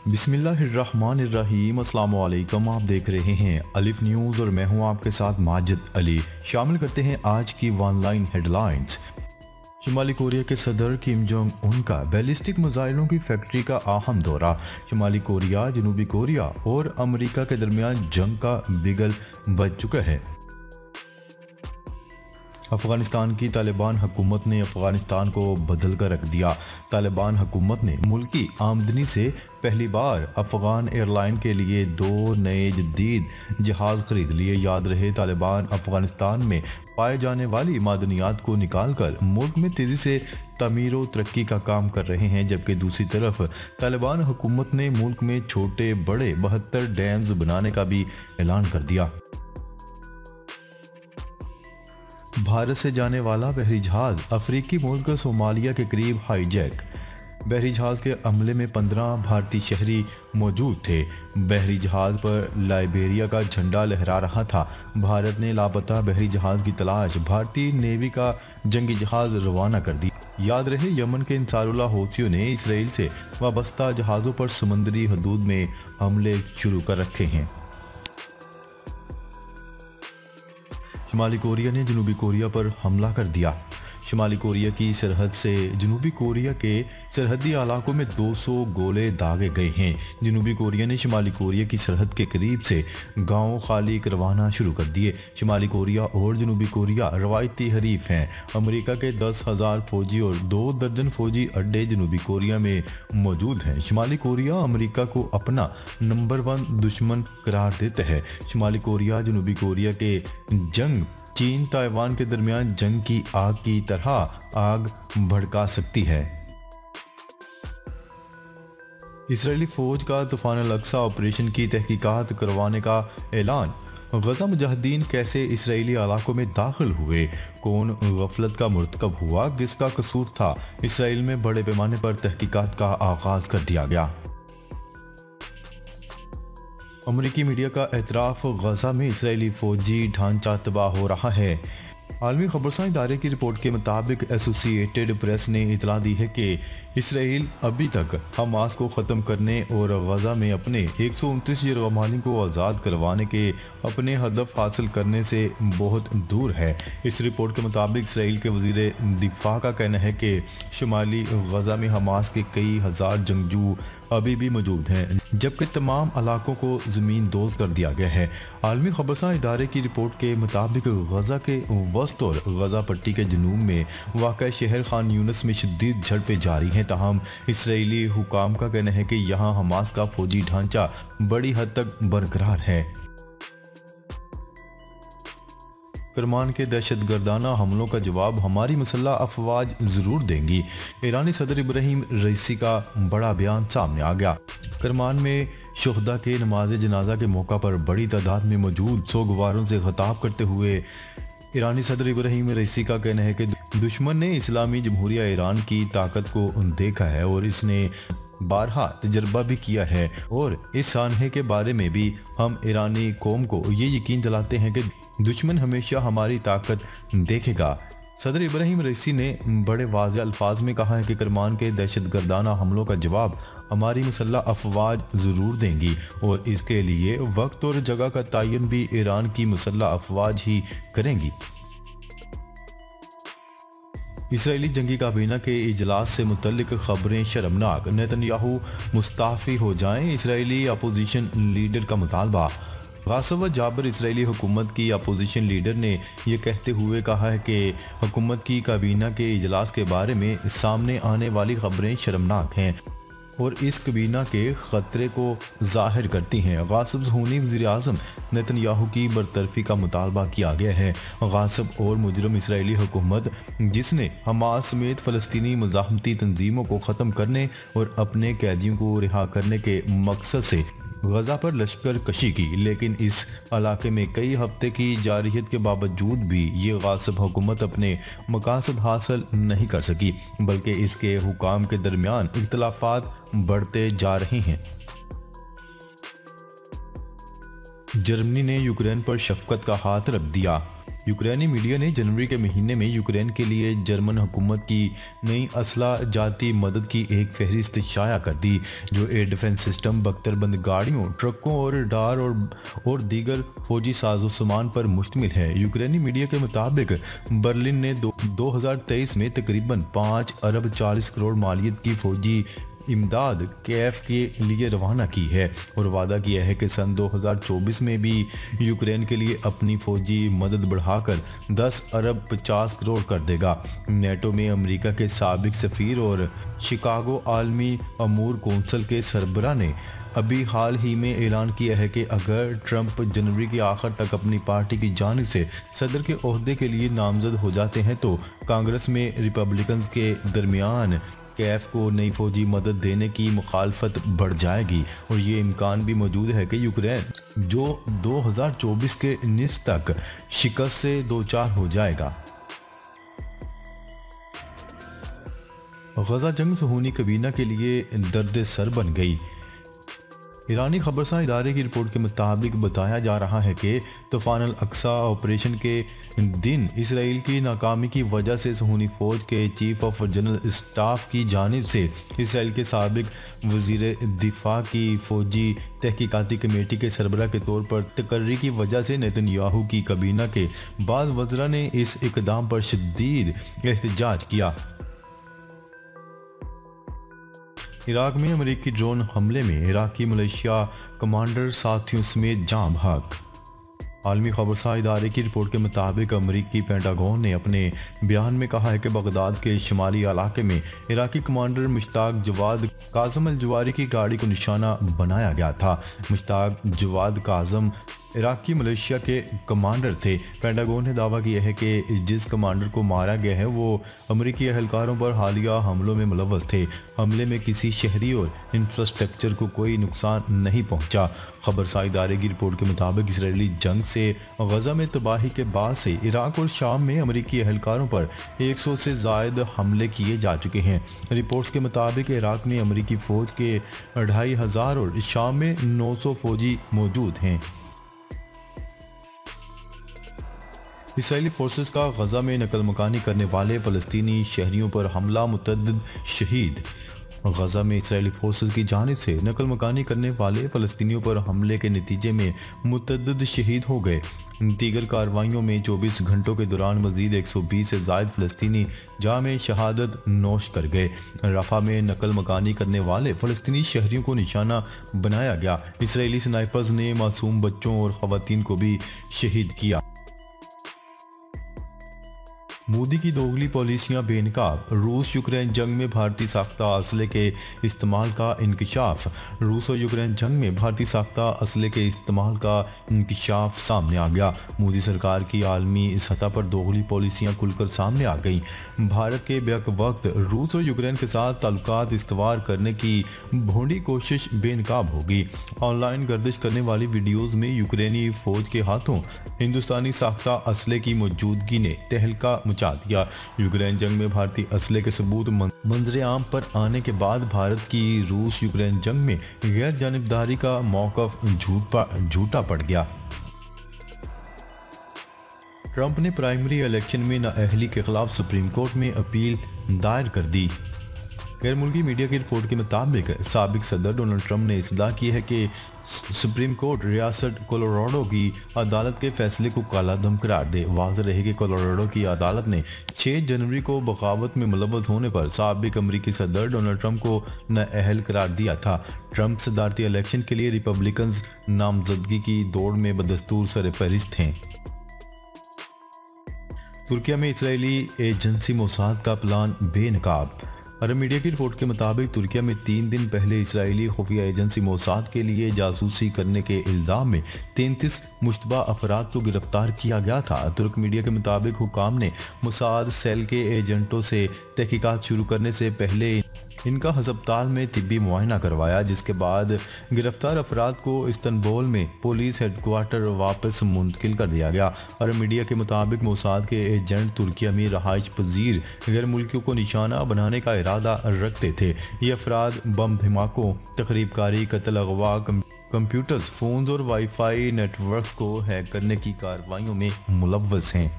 बिस्मिल्लाहिर्रहमानिर्रहीम। अस्सलाम वालेकुम। आप देख रहे हैं अलिफ न्यूज़ और मैं हूं आपके साथ माजिद अली। शामिल करते हैं आज की ऑनलाइन हेडलाइंस। शुमाली कोरिया के सदर किम जोंग उन का बैलिस्टिक मिसाइलों की फैक्ट्री का अहम दौरा। शुमाली कोरिया, जनूबी कोरिया और अमेरिका के दरमियान जंग का बिगल बज चुका है। अफगानिस्तान की तालिबान हुकूमत ने अफगानिस्तान को बदल कर रख दिया। तालिबान हुकूमत ने मुल्की आमदनी से पहली बार अफगान एयरलाइन के लिए 2 नए जदीद जहाज़ खरीद लिए। याद रहे, तालिबान अफगानिस्तान में पाए जाने वाली मादनियात को निकाल कर मुल्क में तेज़ी से तमीर व तरक्की का काम कर रहे हैं, जबकि दूसरी तरफ तालिबान हुकूमत ने मुल्क में छोटे बड़े 72 डैम्स बनाने का भी ऐलान कर दिया। भारत से जाने वाला बहरी जहाज अफ्रीकी मुल्क सोमालिया के करीब हाईजैक। बहरी जहाज के हमले में 15 भारतीय शहरी मौजूद थे। बहरी जहाज पर लाइबेरिया का झंडा लहरा रहा था। भारत ने लापता बहरी जहाज की तलाश भारतीय नेवी का जंगी जहाज रवाना कर दी। याद रहे, यमन के अंसारुल्लाह हौथियों ने इसराइल से वाबस्ता जहाज़ों पर समुद्री हदूद में हमले शुरू कर रखे हैं। शुमाली कोरिया ने जनूबी कोरिया पर हमला कर दिया। शुमाली कोरिया की सरहद से जनूबी कोरिया के सरहदी इलाकों में 200 गोले दागे गए हैं। जनूबी कोरिया ने शुमाली कोरिया की सरहद के करीब से गांव खाली करवाना शुरू कर दिए। शुमाली कोरिया और जनूबी कोरिया रवायती हरीफ हैं। अमेरिका के 10,000 फौजी और 2 दर्जन फौजी अड्डे जनूबी कोरिया में मौजूद हैं। शुमाली कोरिया अमेरिका को अपना नंबर 1 दुश्मन करार देता है। शुमाली कोरिया जनूबी कोरिया के जंग चीन ताइवान के दरमियान जंग की आग की तरह आग भड़का सकती है। इसराइली फौज का तूफान अल-अक्सा ऑपरेशन की तहकीकात करवाने का ऐलान। गजा मुजाहिदीन कैसे इसराइली इलाकों में दाखिल हुए, कौन गफलत का मुर्तकब हुआ, किसका कसूर था। इसराइल में बड़े पैमाने पर तहकीकात का आगाज कर दिया गया। अमेरिकी मीडिया का एतराफ़, गजा में इसराइली फौजी ढांचा तबाह हो रहा है। आलमी खबरसां इदारे की रिपोर्ट के मुताबिक एसोसिएटेड प्रेस ने इतला दी है कि इसराइल अभी तक हमास को ख़त्म करने और गजा में अपने 129 यरगमाली को आज़ाद करवाने के अपने हदफ हासिल करने से बहुत दूर है। इस रिपोर्ट के मुताबिक इसराइल के वज़ीर दिफा का कहना है कि शुमाली गजा में हमास के कई हज़ार जंगजू अभी भी मौजूद हैं, जबकि तमाम इलाकों को ज़मीन दोज कर दिया गया है। आलमी खबरसां इदारे की रिपोर्ट के मुताबिक गजा के वस्त और गजा पट्टी के जनूब में वाक़ शहर खान यूनिस में शदीद झड़पें जारी हैं। ताहम इसराइली हुकाम का कहना है कि यहाँ हमास का फौजी ढांचा बड़ी हद तक बरकरार है। करमान के दहशतगर्दाना हमलों का जवाब हमारी मुसल्लह अफवाज ज़रूर देंगी। ईरानी सदर इब्राहिम रईसी का बड़ा बयान सामने आ गया। करमान में शुहदा के नमाज जनाजा के मौका पर बड़ी तादाद में मौजूद सोगवारों से खिताब करते हुए ईरानी सदर इब्राहिम रईसी का कहना है कि दुश्मन ने इस्लामी जमहूरिया ईरान की ताकत को देखा है और इसने बारहा तजर्बा भी किया है, और इस सानहे के बारे में भी हम ईरानी कौम को ये यकीन दिलाते हैं कि दुश्मन हमेशा हमारी ताकत देखेगा। सदर इब्राहिम रईसी ने बड़े वाज़ेह अल्फाज में कहा है कि करमान के दहशतगर्दाना हमलों का जवाब हमारी मुसल्लह अफवाज ज़रूर देंगी और इसके लिए वक्त और जगह का तयन भी ईरान की मुसल्लह अफवाज ही करेंगी। इसराइली जंगी काबीना के इजलास से मुतल्लिक खबरें शर्मनाक। नेतन्याहू मुस्ताफ़ी हो जाएं, इसराइली अपोजिशन लीडर का मुतालबा। गासिम जाबर इसराइली हुकूमत की अपोजिशन लीडर ने यह कहते हुए कहा है कि हुकूमत की काबीना के इजलास के बारे में सामने आने वाली खबरें शर्मनाक हैं और इस काबीना के ख़तरे को ज़ाहिर करती हैं। गासिम ज़हूनी वज़ीर-ए-आज़म नेतन्याहू की बरतरफी का मुतालबा किया गया है। गासिब और मुजरम इसराइली हुकूमत, जिसने हमास समेत फ़लस्तीनी मुज़ाहमती तंजीमों को ख़त्म करने और अपने कैदियों को रिहा करने के मकसद से गजा पर लश्कर कशी की, लेकिन इस इलाके में कई हफ्ते की जारियत के बावजूद भी ये गासिब हुकूमत अपने मकासद हासिल नहीं कर सकी, बल्कि इसके हुकाम के दरमियान इख्तलाफात बढ़ते जा रहे हैं। जर्मनी ने यूक्रेन पर शफकत का हाथ रख दिया। यूक्रेनी मीडिया ने जनवरी के महीने में यूक्रेन के लिए जर्मन हुकूमत की नई असला जाती मदद की एक फहरिस्त शाया कर दी, जो एयर डिफेंस सिस्टम, बख्तरबंद गाड़ियों, ट्रकों और रडार और दीगर फौजी साजो सामान पर मुश्तमिल है। यूक्रेनी मीडिया के मुताबिक बर्लिन ने 2023 में तकरीबन 5 अरब 40 करोड़ मालियत की फौजी इमदाद कीव के लिए रवाना की है और वादा किया है कि सन 2024 में भी यूक्रेन के लिए अपनी फौजी मदद बढ़ाकर 10 अरब 50 करोड़ कर देगा। नेटो में अमेरिका के साबिक सफीर और शिकागो आलमी अमूर कौंसल के सरबरा ने अभी हाल ही में ऐलान किया है कि अगर ट्रंप जनवरी के आखिर तक अपनी पार्टी की जानिब से सदर के ओहदे के लिए नामजद हो जाते हैं तो कांग्रेस में रिपब्लिकन के दरमियान कीव को नई फौजी मदद देने की मुखालफत बढ़ जाएगी और ये इम्कान भी मौजूद है कि यूक्रेन जो 2024 के निस तक शिकस्त से दो चार हो जाएगा। गजा जंग सुहूनी कबीना के लिए दर्द सर बन गई। ईरानी खबरसां इदारे की रिपोर्ट के मुताबिक बताया जा रहा है कि तूफान अल अक्सा ऑपरेशन के दिन इसराइल की नाकामी की वजह से सुहूनी फौज के चीफ ऑफ जनरल स्टाफ की जानिब से इसराइल के साबिक वजीर दिफा की फौजी तहकीकाती कमेटी के सरबरा के तौर पर तकर्री की वजह से नेतन्याहू की काबीना के बाद वज़रा ने इस इकदाम पर शदीद एहतजाज किया। इराक में अमेरिकी ड्रोन हमले में इराकी मलेशिया कमांडर साथियों समेत जाम हक। आलमी खबरसां इदारे की रिपोर्ट के मुताबिक अमेरिकी पेंटागन ने अपने बयान में कहा है कि बगदाद के शुमाली इलाके में इराकी कमांडर मुश्ताक जवाद काजम अल जवारी की गाड़ी को निशाना बनाया गया था। मुश्ताक जवाद काजम इराकी मलेशिया के कमांडर थे। पेंटागन ने दावा किया है कि जिस कमांडर को मारा गया है वो अमेरिकी अहलकारों पर हालिया हमलों में मुलव्वस थे। हमले में किसी शहरी और इंफ्रास्ट्रक्चर को कोई नुकसान नहीं पहुंचा। खबरसां इदारे की रिपोर्ट के मुताबिक इसराइली जंग से गजा में तबाही के बाद से इराक और शाम में अमेरिकी अहलकारों पर 100 से ज़ायद हमले किए जा चुके हैं। रिपोर्ट्स के मुताबिक इराक में अमेरिकी फ़ौज के 2500 और शाम में 900 फौजी मौजूद हैं। इसराइली फोर्सेस का गजा में नकल मकानी करने वाले फ़लस्तीनी शहरियों पर हमला, मुतअद्दिद शहीद। गजा में इसराइली फोर्सेस की जानिब से नकल मकानी करने वाले फ़लस्तीनियों पर हमले के नतीजे में मुतअद्दिद शहीद हो गए। दीगर कार्रवाइयों में 24 घंटों के दौरान मज़ीद 120 से ज़ायद फ़लस्तीनी जाम शहादत नोश कर गए। रफ़ा में नकल मकानी करने वाले फ़लस्तीनी शहरियों को निशाना बनाया गया। इसराइली स्नाइपर्स ने मासूम बच्चों और ख़वातीन को भी शहीद किया। मोदी की दोगली पॉलिसियां बेनकाब। रूस यूक्रेन जंग में भारतीय साख्ता असले के इस्तेमाल का इंकशाफ। रूस और यूक्रेन जंग में भारतीय साख्ता असले के इस्तेमाल का इंकशाफ सामने आ गया। मोदी सरकार की आलमी सतह पर दोगली पॉलिसियां खुलकर सामने आ गईं। भारत के बेक वक्त रूस और यूक्रेन के साथ ताल्लुकात इस्तवार करने की भोंडी कोशिश बेनकाब होगी। ऑनलाइन गर्दिश करने वाली वीडियोज़ में यूक्रेनी फौज के हाथों हिंदुस्तानी साख्ता असले की मौजूदगी ने तहलका मचा दिया। यूक्रेन जंग में भारतीय असले के सबूत मंजरे आम पर आने के बाद भारत की रूस यूक्रेन जंग में गैर जानिबदारी का मौक़िफ़ झूठा पड़ गया। ट्रंप ने प्राइमरी इलेक्शन में नाअहली के खिलाफ सुप्रीम कोर्ट में अपील दायर कर दी। गैर मुल्की मीडिया की रिपोर्ट के मुताबिक साबिक सदर डोनाल्ड ट्रंप ने इस्तदा की है कि सुप्रीम कोर्ट रियासत कोलोराडो की अदालत के फैसले को कालादम करार दे। वाज़ेह रहे कि कोलोराडो की अदालत ने 6 जनवरी को बगावत में मुलव्वस होने पर साबिक अमरीकी सदर डोनाल्ड ट्रंप को नाअहल करार दिया था। ट्रंप सदारती इलेक्शन के लिए रिपब्लिकन नामजदगी की दौड़ में बदस्तूर सरफहरिस्त हैं। तुर्किया में इसराइली एजेंसी मोसाद का प्लान बेनकाब। अरब मीडिया की रिपोर्ट के मुताबिक तुर्किया में 3 दिन पहले इसराइली खुफिया एजेंसी मोसाद के लिए जासूसी करने के इल्ज़ाम में 33 मुश्तबा अफराद को गिरफ्तार किया गया था। तुर्क मीडिया के मुताबिक हुकाम ने मोसाद सेल के एजेंटों से तहकीकात शुरू करने से पहले इनका हस्पताल में तिब्बी मुआयना करवाया, जिसके बाद गिरफ्तार अफराद को इस्तंबुल में पुलिस हेडक्वार्टर वापस मुंतकिल कर दिया गया। और मीडिया के मुताबिक मोसाद के एजेंट तुर्किया में रहाइश पजीर गैर मुल्कियों को निशाना बनाने का इरादा रखते थे। ये अफराद बम धमाकों, तकरीबकारी, कत्ल, अगवा, कंप्यूटर्स, फोन्स और वाईफाई नेटवर्क्स को हैक करने की कार्रवाइयों में मुलव्वस हैं।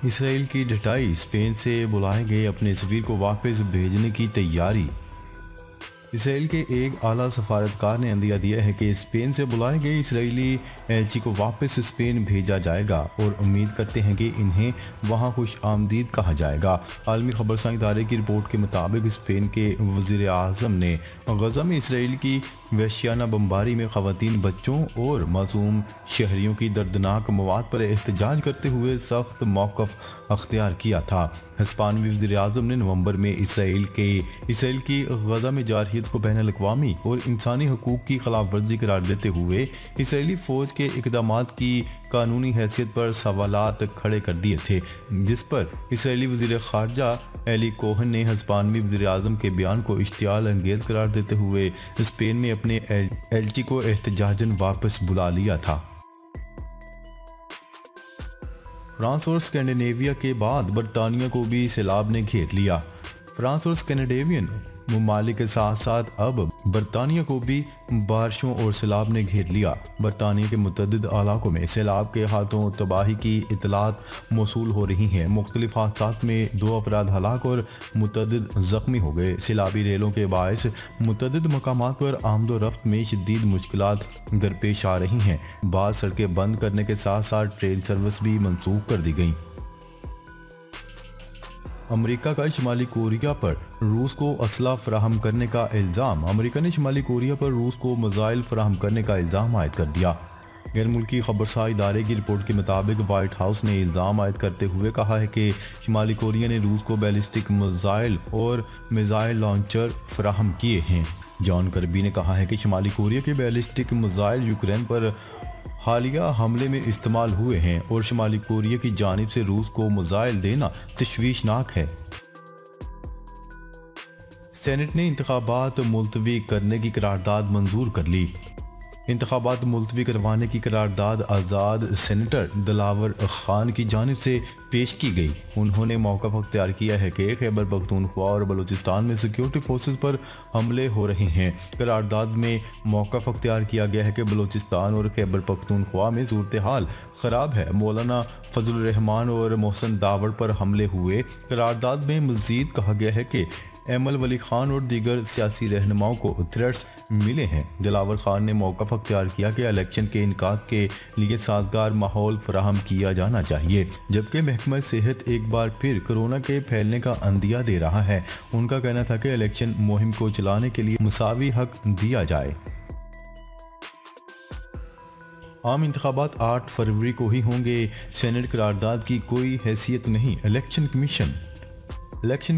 इसराइल की ढटाई, स्पेन से बुलाए गए अपने सफीर को वापस भेजने की तैयारी। इसराइल के एक आला सफारतकार ने अंदिया दिया है कि स्पेन से बुलाए गए इसराइली एलची को वापस स्पेन भेजा जाएगा और उम्मीद करते हैं कि इन्हें वहां खुश आमदीद कहा जाएगा। आलमी खबरसां इदारे की रिपोर्ट के मुताबिक स्पेन के वज़ीर आज़म ने गज़ा में इसराइल की वहशियाना बमबारी में ख़वातीन, बच्चों और मासूम शहरियों की दर्दनाक मौत पर एहतजाज करते हुए सख्त मौक़िफ़ अख्तियार किया था। हिस्पानवी वज़ीर आज़म ने नवंबर में इसराइल की गज़ा में जारहियत को बैन अल-अक़वामी और इंसानी हकूक़ की खिलाफ वर्जी करार देते हुए इसराइली फ़ौज के इक़दामात की कानूनी हैसियत पर सवालात खड़े कर दिए थे, जिस पर इसराइली वज़ीर ख़ारजा एली कोहन ने हिस्पानवी वज़ीर आज़म के बयान को इश्तियाल अंगेज़ करार देते हुए स्पेन में अपने एलची को एहतजाजन वापस बुला लिया था। फ्रांस और स्कैंडिनेविया के बाद बरतानिया को भी सैलाब ने घेर लिया। फ्रांस और स्कैंडिनेवियन ममालिक के साथ साथ अब बरतानिया को भी बारिशों और सैलाब ने घेर लिया। बरतानिया के मुतअद्दिद इलाकों में सैलाब के हाथों तबाही की इतलात मौसूल हो रही हैं। मुख्तलिफ हादसात में 2 अफराद हलाक और मुतअद्दिद ज़ख्मी हो गए। सैलाबी रेलों के बायस मुतअद्दिद मकामात पर आमदोरफ्त में शदीद मुश्किलात दरपेश आ रही हैं। बाद सड़कें बंद करने के साथ साथ ट्रेन सर्विस भी मनसूख कर दी गई। अमेरिका का शुमाली कोरिया पर रूस को असला फराहम करने का इल्ज़ाम। अमेरिका ने शुमाली कोरिया पर रूस को मिसाइल फराहम करने का इल्ज़ाम आयद कर दिया। गैर मुल्की खबरसां इदारे की रिपोर्ट के मुताबिक वाइट हाउस ने इल्ज़ाम आयद करते हुए कहा है कि शुमाली कोरिया ने रूस को बैलिस्टिक मिसाइल और मिसाइल लॉन्चर फराहम किए हैं। जॉन कर्बी ने कहा है कि शुमाली कोरिया के बैलिस्टिक मिसाइल यूक्रेन पर हालिया हमले में इस्तेमाल हुए हैं और शुमाली कोरिया की जानिब से रूस को मिसाइल देना तशवीशनाक है। सेनेट ने इंतखाबात मुलतवी करने की करारदाद मंजूर कर ली। इंतखाबात मुलतवी करवाने की करारदाद आज़ाद सेनेटर दिलावर खान की जानिब से पेश की गई। उन्होंने मौक़िफ़ अख्तियार किया है कि खैबर पख्तूनख्वा और बलूचिस्तान में सिक्योरिटी फोर्सेस पर हमले हो रहे हैं। करारदाद में मौक़िफ़ अख्तियार किया गया है कि बलूचिस्तान और खैबर पख्तूनख्वा में सूरत हाल ख़राब है। मौलाना फजल रहमान और मोहसन दावड़ पर हमले हुए। करारदाद में मज़ीद कहा गया है कि एमल वली खान और दीगर सियासी रहनुमाओं को थ्रेट्स मिले हैं। दिलावर खान ने मौक़िफ़ अख्तियार किया कि इलेक्शन के इनकाद के लिए साजगार माहौल फराहम किया जाना चाहिए, जबकि महकमा सेहत एक बार फिर कोरोना के फैलने का अंदिया दे रहा है। उनका कहना था कि इलेक्शन मुहिम को चलाने के लिए मुसावी हक दिया जाए। आम इंतखाबात 8 फरवरी को ही होंगे। सेनेट करारदाद की कोई हैसियत नहीं। इलेक्शन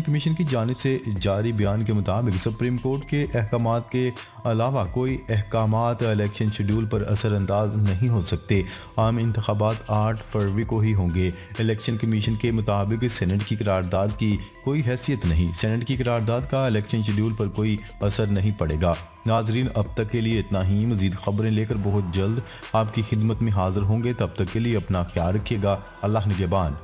कमीशन की जानिब से जारी बयान के मुताबिक सुप्रीम कोर्ट के अहकामात के अलावा कोई अहकामात इलेक्शन शेड्यूल पर असरअंदाज नहीं हो सकते। आम इंतखाबात 8 फरवरी को ही होंगे। इलेक्शन कमीशन के मुताबिक सेनेट की करारदाद की कोई हैसियत नहीं। सेनेट की करारदाद का इलेक्शन शेड्यूल पर कोई असर नहीं पड़ेगा। नाजरीन, अब तक के लिए इतना ही। मज़ीद खबरें लेकर बहुत जल्द आपकी खिदमत में हाजिर होंगे। तब तक के लिए अपना ख्याल रखिएगा। अल्लाह निगहबान।